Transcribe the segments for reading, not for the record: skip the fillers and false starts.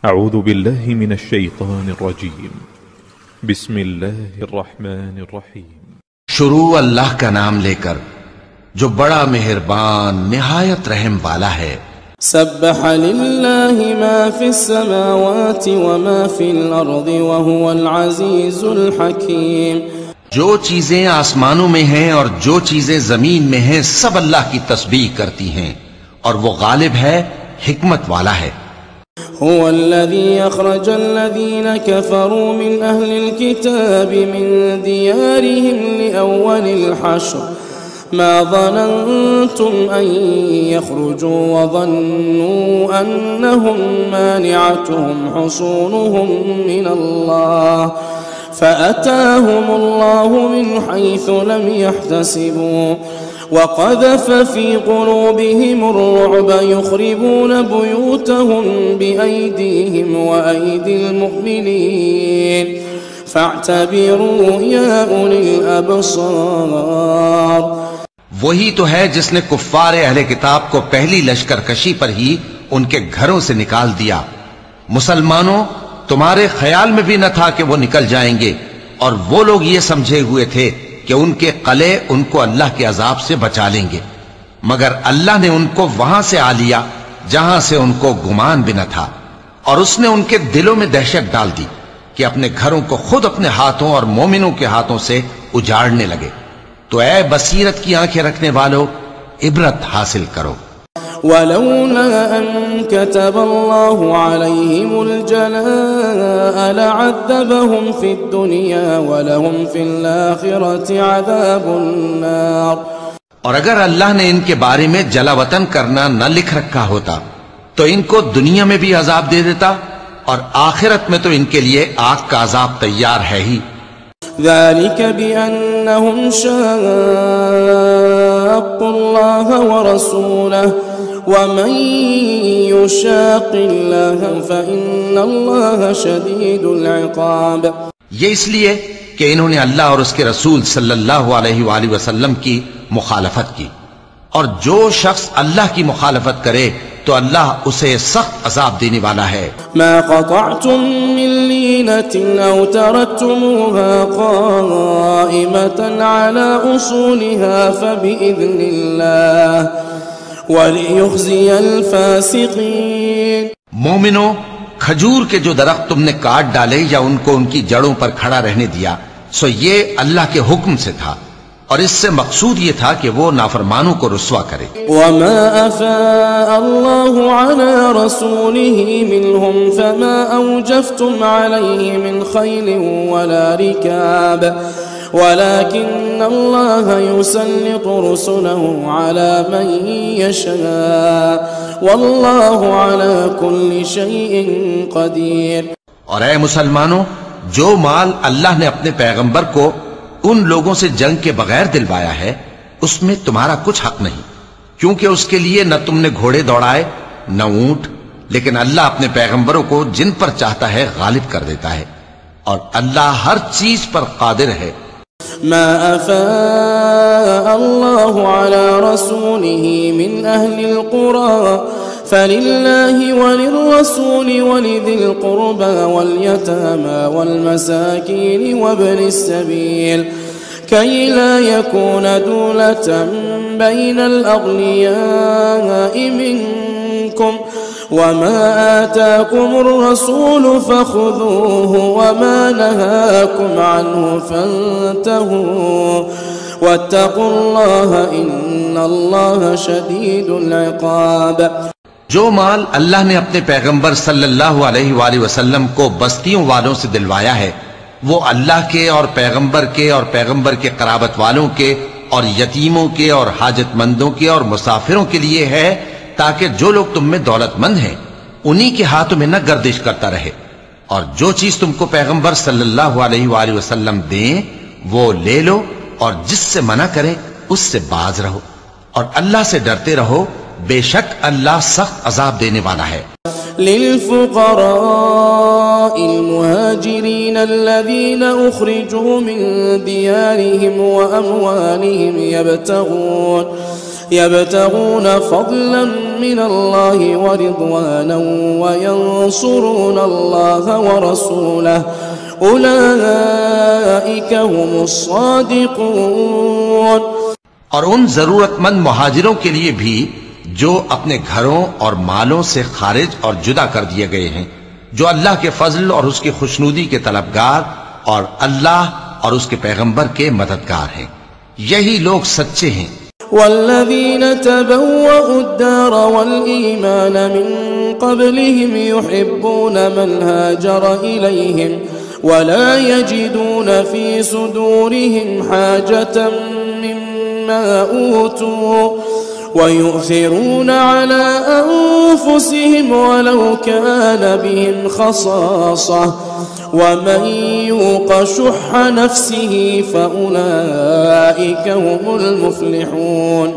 اعوذ باللہ من الشیطان الرجیم بسم اللہ الرحمن الرحیم۔ شروع اللہ کا نام لے کر جو بڑا مہربان نہایت رحم والا ہے۔ سبح للہ ما فی السماوات وما فی الارض وهو العزیز الحکیم۔ جو چیزیں آسمانوں میں ہیں اور جو چیزیں زمین میں ہیں سب اللہ کی تسبیح کرتی ہیں اور وہ غالب ہے، حکمت والا ہے۔ هو الذي أخرج الذين كفروا من أهل الكتاب من ديارهم لأول الحشر ما ظننتم أن يخرجوا وظنوا أنهم مانعتهم حصونهم من الله فأتاهم الله من حيث لم يحتسبوا وقذف في قلوبهم الرعب يخربون بيوتهم بأيديهم وأيدي المؤمنين فاعتبروا يا أولي الأبصار۔ وہی تو ہے جس نے کفار اہل کتاب کو پہلی لشکر کشی پر ہی ان کے گھروں سے نکال دیا۔ مسلمانوں، تمہارے خیال میں بھی نہ تھا کہ وہ نکل جائیں گے، اور وہ لوگ یہ سمجھے ہوئے تھے کہ ان کے قلعے ان کو اللہ کے عذاب سے بچا لیں گے، مگر اللہ نے ان کو وہاں سے آ لیا جہاں سے ان کو گمان بھی نہ تھا، اور اس نے ان کے دلوں میں دہشت ڈال دی کہ اپنے گھروں کو خود اپنے ہاتھوں اور مومنوں کے ہاتھوں سے اجاڑنے لگے۔ تو اے بصیرت کی آنکھیں رکھنے والو، عبرت حاصل کرو۔ ولولا أن كتب الله عليهم الجلاء لعذبهم في الدنيا ولهم في الآخرة عذاب النار۔ اور اگر اللہ نے ان کے بارے میں جلا وطن کرنا نہ لکھ رکھا ہوتا تو ان کو دنیا میں بھی عذاب دے دیتا، اور آخرت میں تو ان کے لیے آگ کا عذاب تیار ہے ہی۔ ذلك بأنهم شاقوا الله ورسوله ومن يشاق الله فإن الله شديد العقاب۔ یہ اس لیے کہ انہوں نے اللہ اور اس کے رسول صلی اللہ علیہ وآلہ وسلم کی مخالفت کی، اور جو شخص اللہ کی مخالفت کرے تو اللہ اسے سخت عذاب دینے والا ہے۔ ما قطعتم من لینة او ترکتموها قائمة على اصولها فبإذن الله وَلِيُخْزِيَ الْفَاسِقِينَ۔ مومنوں، کھجور کے جو درخت تم نے کاٹ ڈالے یا ان کو ان کی جڑوں پر کھڑا رہنے دیا، سو یہ اللہ کے حکم سے تھا، اور اس سے مقصود یہ تھا کہ وہ نافرمانوں کو رسوا کرے۔ وَمَا أَفَاءَ اللَّهُ عَلَى رَسُولِهِ مِنْهُمْ فَمَا أَوْجَفْتُمْ عَلَيْهِ مِنْ خَيْلٍ وَلَا رِكَابٍ ولكن الله يسلط رسله على من يشاء والله على كل شيء قدير۔ اور اے مسلمانوں، جو مال اللہ نے اپنے پیغمبر کو ان لوگوں سے جنگ کے بغیر دلوایا ہے اس میں تمہارا کچھ حق نہیں، کیونکہ اس کے لیے نہ تم نے گھوڑے دوڑائے نہ اونٹ، لیکن اللہ اپنے پیغمبروں کو جن پر چاہتا ہے غالب کر دیتا ہے، اور اللہ ہر چیز پر قادر ہے۔ ما أفاء الله على رسوله من أهل القرى فلله وللرسول ولذي القربى واليتامى والمساكين وابن السبيل كي لا يكون دولة بين الأغنياء منكم وما آتاكم الرسول فخذوه وما نهاكم عنه فانتهوا واتقوا الله إن الله شديد العقاب۔ جو مال اللہ نے اپنے پیغمبر صلی اللہ علیہ وآلہ وسلم کو بستیوں والوں سے دلوایا ہے وہ اللہ کے اور پیغمبر کے قرابت والوں کے اور یتیموں کے اور حاجت مندوں کے اور مسافروں کے لیے ہے، تاکہ جو لوگ تم میں دولت مند ہیں انہی کے ہاتھوں میں نہ گردش کرتا رہے، اور جو چیز تم کو پیغمبر صلی اللہ علیہ وآلہ وسلم دیں وہ لے لو، اور جس سے منع کریں اس سے باز رہو، اور اللہ سے ڈرتے رہو، بے شک اللہ سخت عذاب دینے والا ہے۔ للفقراء المهاجرين الذين أخرجوا من ديارهم وأموالهم يبتغون فضلا من الله ورضوانا وينصرون الله ورسوله أولئك هم الصادقون۔ اور ان ضرورت مند مہاجروں کے لیے بھی جو اپنے گھروں اور مالوں سے خارج اور جدا کر دیے گئے ہیں، جو اللہ کے فضل اور اس کی خوشنودی کے طلبگار اور اللہ اور اس کے پیغمبر کے مددگار ہیں، یہی لوگ سچے ہیں۔ والذين تبوأوا الدار والإيمان من قبلهم يحبون من هاجر إليهم ولا يجدون في صدورهم حاجة مما أوتوا ويؤثرون على أنفسهم ولو كان بهم خصاصة ومن يوق شح نفسه فأولئك هم المفلحون۔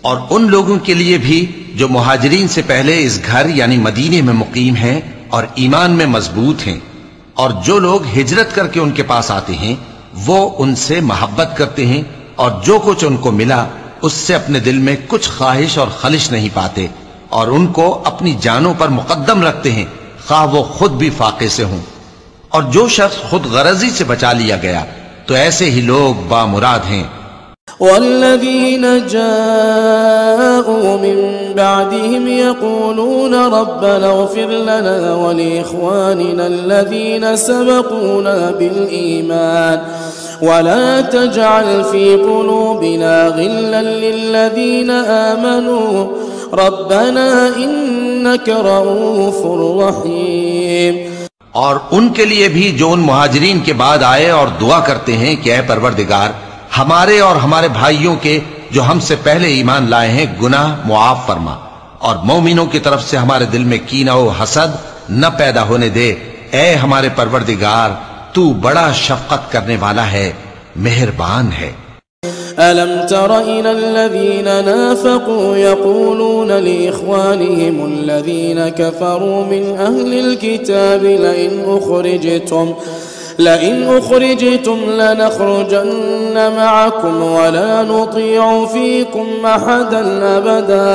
اور ان لوگوں کے لیے بھی جو مہاجرین سے پہلے اس گھر یعنی مدینے میں مقیم ہیں اور ایمان میں مضبوط ہیں، اور جو لوگ ہجرت کر کے ان کے پاس آتے ہیں وہ ان سے محبت کرتے ہیں، اور جو کچھ ان کو ملا اس سے اپنے دل میں کچھ خواہش اور خلش نہیں پاتے، اور ان کو اپنی جانوں پر مقدم رکھتے ہیں خواہ وہ خود بھی فاقے سے ہوں۔ اور جو شخص خود غرضی سے بچا لیا گیا تو ایسے ہی لوگ بامراد ہیں۔ والذين جاءوا من بعدهم يقولون ربنا اغفر لنا ولإخواننا الذين سبقونا بالإيمان ولا تجعل في قلوبنا غلا للذين آمنوا ربنا إنك رؤوف رحيم۔ اور ان کے لیے بھی جو ان مہاجرین کے بعد آئے اور دعا کرتے ہیں کہ اے پروردگار ہمارے اور ہمارے بھائیوں کے جو ہم سے پہلے ایمان لائے ہیں گناہ معاف فرما، اور مومنوں کی طرف سے ہمارے دل میں کینہ و حسد نہ پیدا ہونے دے، اے ہمارے پروردگار تو بڑا شفقت کرنے والا ہے، مہربان ہے۔ ألم تر إلى الذين نافقوا يقولون لإخوانهم الذين كفروا من أهل الكتاب لئن أخرجتم لنخرجن معكم ولا نطيع فيكم أحدا أبدا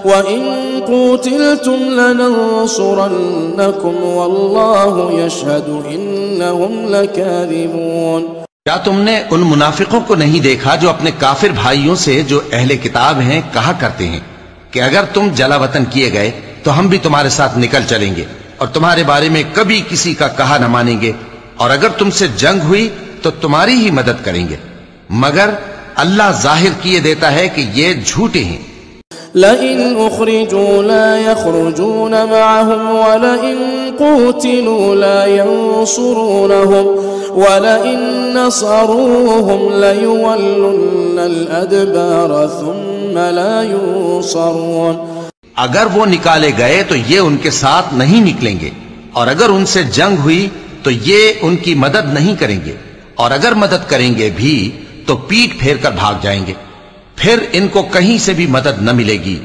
وإن قتلتم لننصرنكم والله يشهد إنهم لكاذبون۔ کیا تم نے ان منافقوں کو نہیں دیکھا جو اپنے کافر بھائیوں سے جو اہل کتاب ہیں کہا کرتے ہیں کہ اگر تم جلا وطن کیے گئے تو ہم بھی تمہارے ساتھ نکل چلیں گے اور تمہارے بارے میں کبھی کسی کا کہا نہ مانیں گے، اور اگر تم سے جنگ ہوئی تو تمہاری ہی مدد کریں گے، مگر اللہ ظاہر کیے دیتا ہے کہ یہ جھوٹے ہیں۔ لئن أخرجوا لا يخرجون معهم ولئن قتلوا لا ينصرونهم ولئن نصروهم ليولن الأدبار ثم لا ينصرون۔ اگر وہ نکالے گئے تو یہ ان کے ساتھ نہیں نکلیں گے، اور اگر ان سے جنگ ہوئی تو یہ ان کی مدد نہیں کریں گے، اور اگر مدد کریں گے بھی تو پیٹ پھیر کر بھاگ جائیں گے، پھر ان کو کہیں سے بھی مدد نہ ملے گی۔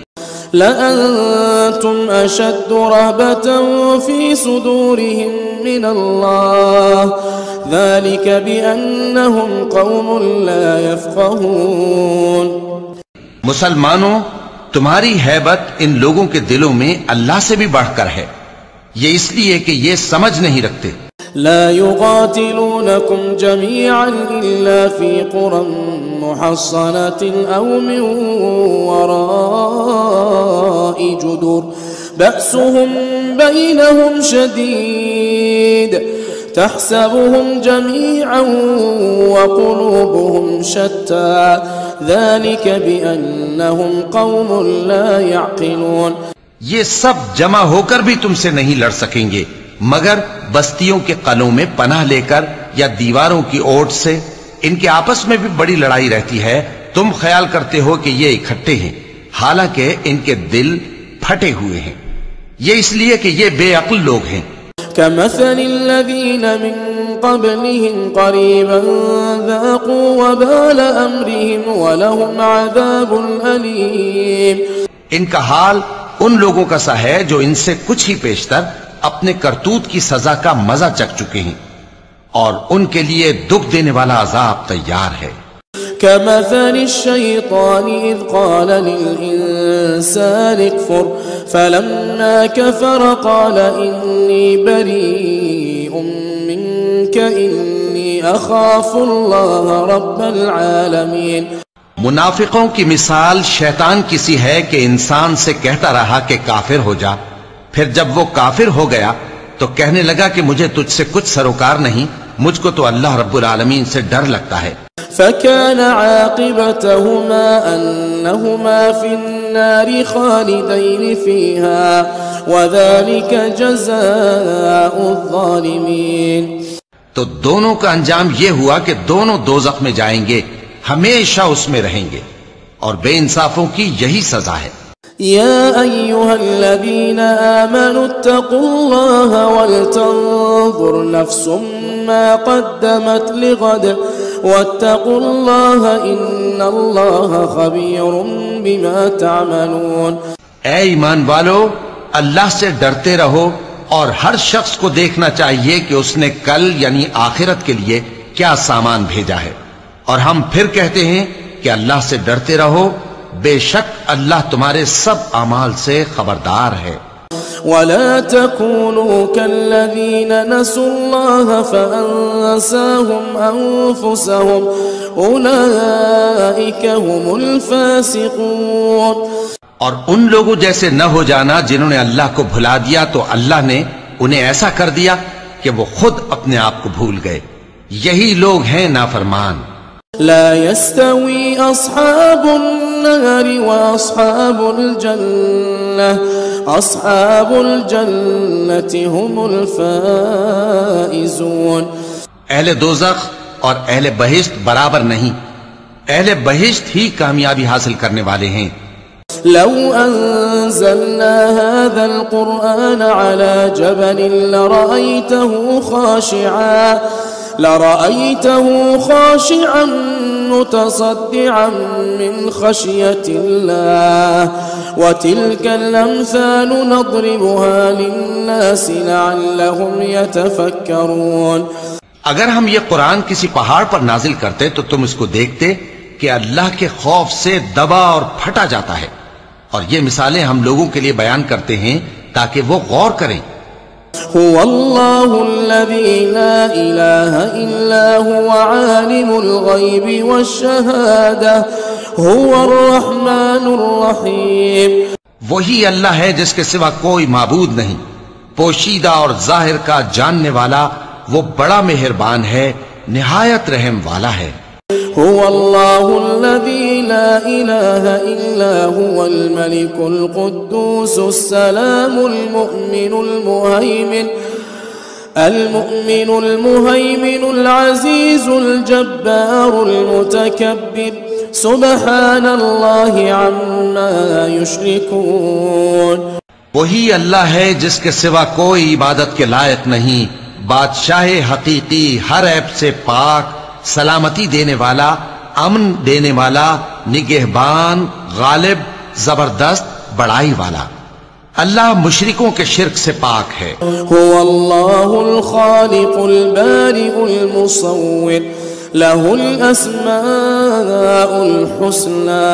لأنتم أشد رهبة في صدورهم من الله ذلك بأنهم قوم لا يفقهون۔ مسلمانوں تمہاری ہیبت ان لوگوں کے دلوں میں اللہ سے بھی بڑھ کر ہے، یہ اس لیے کہ یہ سمجھ نہیں رکھتے۔ لا يقاتلونكم جميعا إلا في قرى محصنة أو من وراء جدر بأسهم بينهم شديد تحسبهم جميعا وقلوبهم شتى ذلك بأنهم قوم لا يعقلون۔ یہ سب جمع ہو کر بھی تم سے نہیں لڑ سکیں گے مگر بستیوں کے قلعوں میں پناہ لے کر یا دیواروں کی اوٹ سے۔ ان کے آپس میں بھی بڑی لڑائی رہتی ہے، تم خیال کرتے ہو کہ یہ اکٹھے ہیں، حالانکہ ان کے دل پھٹے ہوئے ہیں، یہ اس لیے کہ یہ بے عقل لوگ ہیں۔ كمثل الذين من قبلهم قريبا ذاقوا وبال أمرهم ولهم عذاب أليم۔ ان کا حال ان لوگوں کا سا ہے جو ان سے کچھ ہی پیشتر اپنے کرتوت کی سزا کا مزہ چکھ چکے ہیں، اور ان کے لیے دکھ دینے والا عذاب تیار ہے۔ كمثل الشيطان إذ قال للإنسان اكفر فلما كفر قال إني بريء منك إني أخاف الله رب العالمين. منافقوں کی مثال شیطان کسی ہے کہ انسان سے کہتا رہا کہ کافر ہو جا، پھر جب وہ کافر ہو گیا تو کہنے لگا کہ مجھے تجھ سے کچھ سروکار نہیں، مجھ کو تو اللہ رب العالمین سے ڈر لگتا ہے. فكان عاقبتهما أنهما في النار خالدين فيها وذلك جزاء الظالمين. تو دونوں کا انجام یہ ہوا کہ دونوں دوزخ میں جائیں گے، ہمیشہ اس میں رہیں گے، اور بے انصافوں کی یہی سزا ہے. يا أيها الذين آمنوا اتقوا الله ولتنظر نفس ما قدمت لغد واتقوا الله إن الله خبير بما تعملون. اے ایمان والو، اللہ سے ڈرتے رہو، اور ہر شخص کو دیکھنا چاہیے کہ اس نے کل یعنی آخرت کے لیے کیا سامان بھیجا ہے. اور ہم پھر کہتے ہیں کہ اللہ سے ڈرتے رہو، بے شک اللہ تمہارے سب اعمال سے خبردار ہے. ولا تكونوا كالذين نسوا الله فأنساهم أنفسهم أولئك هم الفاسقون. اور ان لوگوں جیسے نہ ہو جانا جنہوں نے اللہ کو بھلا دیا تو اللہ نے انہیں ایسا کر دیا کہ وہ خود اپنے آپ کو بھول گئے، یہی لوگ ہیں نافرمان. لا يستوي أصحاب النار وأصحاب الجنة أصحاب الجنة هم الفائزون. اہل دوزخ اور اہل بہشت برابر نہیں، اہل بہشت ہی کامیابی حاصل کرنے والے ہیں. لو أنزلنا هذا القرآن على جبل لرأيته خاشعا متصدعا من خشية الله وتلك الأمثال نضربها للناس لعلهم يتفكرون. اگر ہم یہ قرآن کسی پہاڑ پر نازل کرتے تو تم اس کو دیکھتے کہ اللہ کے خوف سے دبا اور پھٹا جاتا ہے، اور یہ مثالیں ہم لوگوں کے لیے بیان کرتے ہیں تاکہ وہ غور کریں. هو الله الذي لا إله إلا هو عالم الغيب والشهادة هو الرحمن الرحيم. وہی اللہ ہے جس کے سوا کوئی معبود نہیں، پوشیدہ اور ظاہر کا جاننے والا، وہ بڑا مہربان ہے، نہایت رحم والا ہے. هو الله الذي لا إله إلا هو الملك القدوس السلام المؤمن المهيمن العزيز الجبار المتكبر سبحان الله عما يشركون. وہی اللہ ہے جس کے سوا کوئی عبادت کے لائق نہیں، بادشاہ حقیقی، ہر عیب سے پاک، سلامتی دینے والا، امن دینے والا، نگہبان، غالب، زبردست، بڑائی والا. اللہ مشرکوں کے شرک سے پاک ہے. هو الله الخالق البارئ المصور له الأسماء الحسنى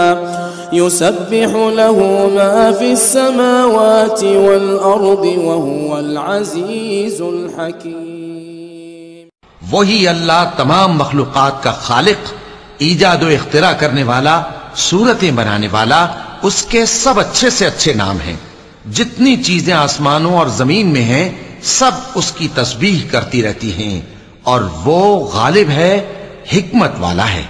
يسبح له ما في السماوات والأرض وهو العزيز الحكيم. وہی اللہ تمام مخلوقات کا خالق، ایجاد و اختراع کرنے والا، صورتیں بنانے والا، اس کے سب اچھے سے اچھے نام ہیں. جتنی چیزیں آسمانوں اور زمین میں ہیں سب اس کی تسبیح کرتی رہتی ہیں، اور وہ غالب ہے، حکمت والا ہے.